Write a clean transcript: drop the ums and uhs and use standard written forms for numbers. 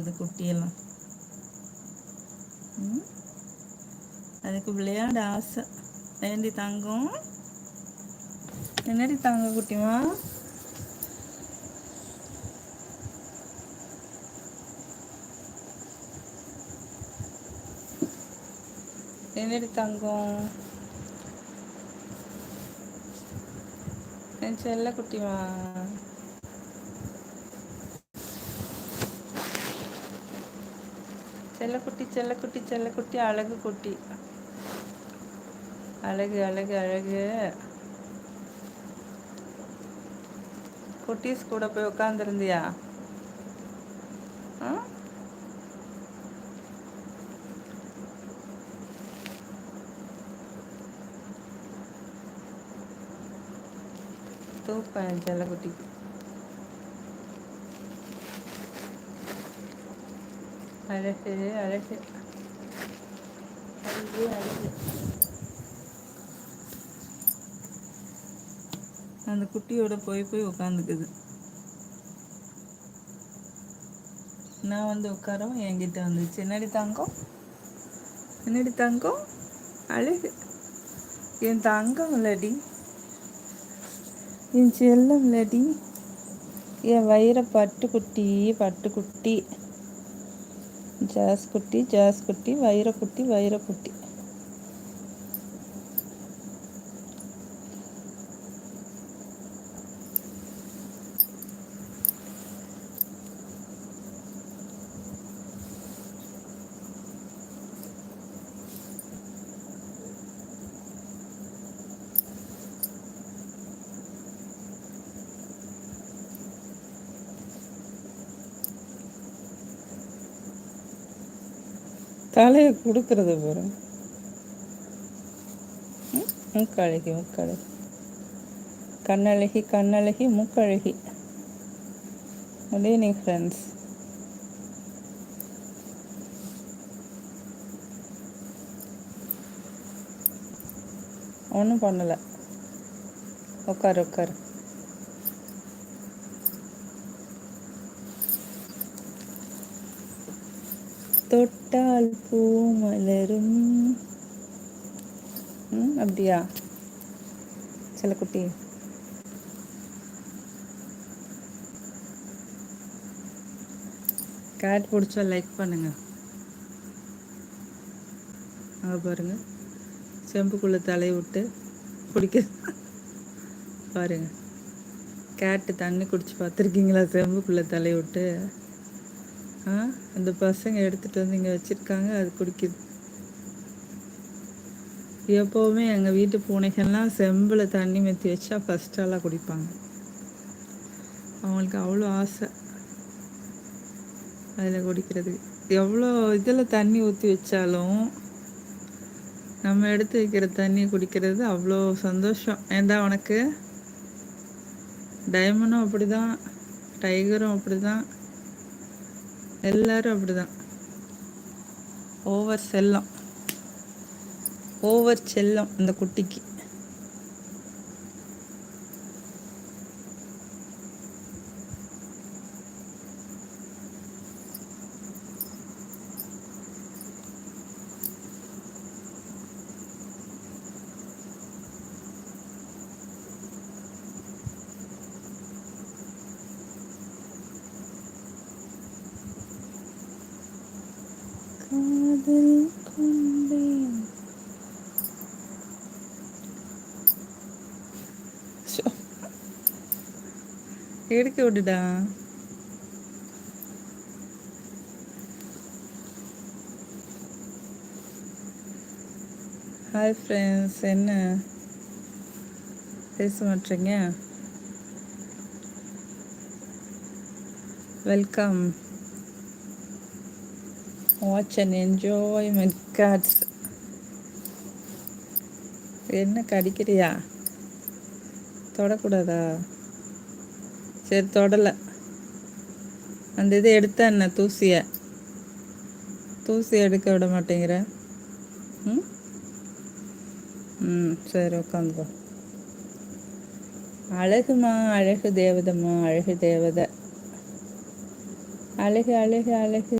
உட்காந்துருக்குது குட்டியெல்லாம். ம், அதுக்கு விளையாட ஆசை. ஏண்டி தங்கம், என்னடி தங்க குட்டிமா? என்னடி தங்கம், என் செல்ல குட்டிமா? செல்லக்குட்டி செல்லக்குட்டி செல்லக்குட்டி, அழகு குட்டி, அழகு அழகு அழகு. குட்டீஸ் கூட போய் உட்காந்துருந்தியா? ஆ, தூக்கம் என் செல்லக்குட்டிக்கு. அழகு அழகு அழகு அழகு. அந்த குட்டியோட போய் போய் உட்காந்துக்குது. நான் வந்து உட்காரவும் என்கிட்ட வந்துச்சு. என்னடி தங்கம், என்னடி தங்கம், அழகு. என் தங்கம் இல்லடி, என் செல்லம் இல்லடி, என் வயிற பட்டுக்குட்டி, பட்டுக்குட்டி, ஜாஸ் குட்டி, ஜாஸ் குட்டி, வைரக்குட்டி, வைரக்குட்டி. தலையை கொடுக்கறது பாரு. மூக்கழகி மூக்கழகி, கண்ணழகி கண்ணழகி, மூக்கழகி. Good evening friends. ஒன்றும் பண்ணலை, உட்காரு உட்காரு. தொட்டால் பூ மலரும். அப்படியா செல்லக்குட்டி? கேட் பிடிச்சா லைக் பண்ணுங்க. அங்கே பாருங்க, செம்புக்குள்ளே தலையை விட்டு குடிக்க பாருங்க. கேட்டு தண்ணி குடிச்சு பார்த்துருக்கீங்களா? செம்புக்குள்ளே தலையை விட்டு. அந்த பசங்க எடுத்துகிட்டு வந்து இங்கே வச்சுருக்காங்க, அது குடிக்குது. எப்போவுமே எங்கள் வீட்டு பூனைகள்லாம் செம்பில் தண்ணி மெத்தி வச்சா ஃபஸ்ட்டாலாம் குடிப்பாங்க. அவங்களுக்கு அவ்வளோ ஆசை அதில் குடிக்கிறதுக்கு. எவ்வளோ இதில் தண்ணி ஊற்றி வச்சாலும் நம்ம எடுத்து வைக்கிற தண்ணி குடிக்கிறது அவ்வளோ சந்தோஷம். ஏண்டா உனக்கு? டைமண்டும் அப்படி தான், டைகரும் அப்படி தான், எல்லோரும் அப்படி தான். ஓவர் செல்லம், ஓவர் செல்லம் இந்த குட்டிக்கு. காதல் கொண்டேன். எடுக்க விடுடா. ஹாய் ஃப்ரெண்ட்ஸ், என்ன பேச மாட்டீங்க? Welcome. Watch and enjoy my cats. என்ன கடிக்கிறியா? தொடக்கூடாதா? சரி, தொடலை. அந்த இதை எடுத்தா என்ன? தூசியை எடுக்க விட மாட்டேங்கிற. சரி, உட்காந்துக்கோ. அழகுமா, அழகு தேவதம்மா, அழகு தேவதை, அழகு அழகு அழகு.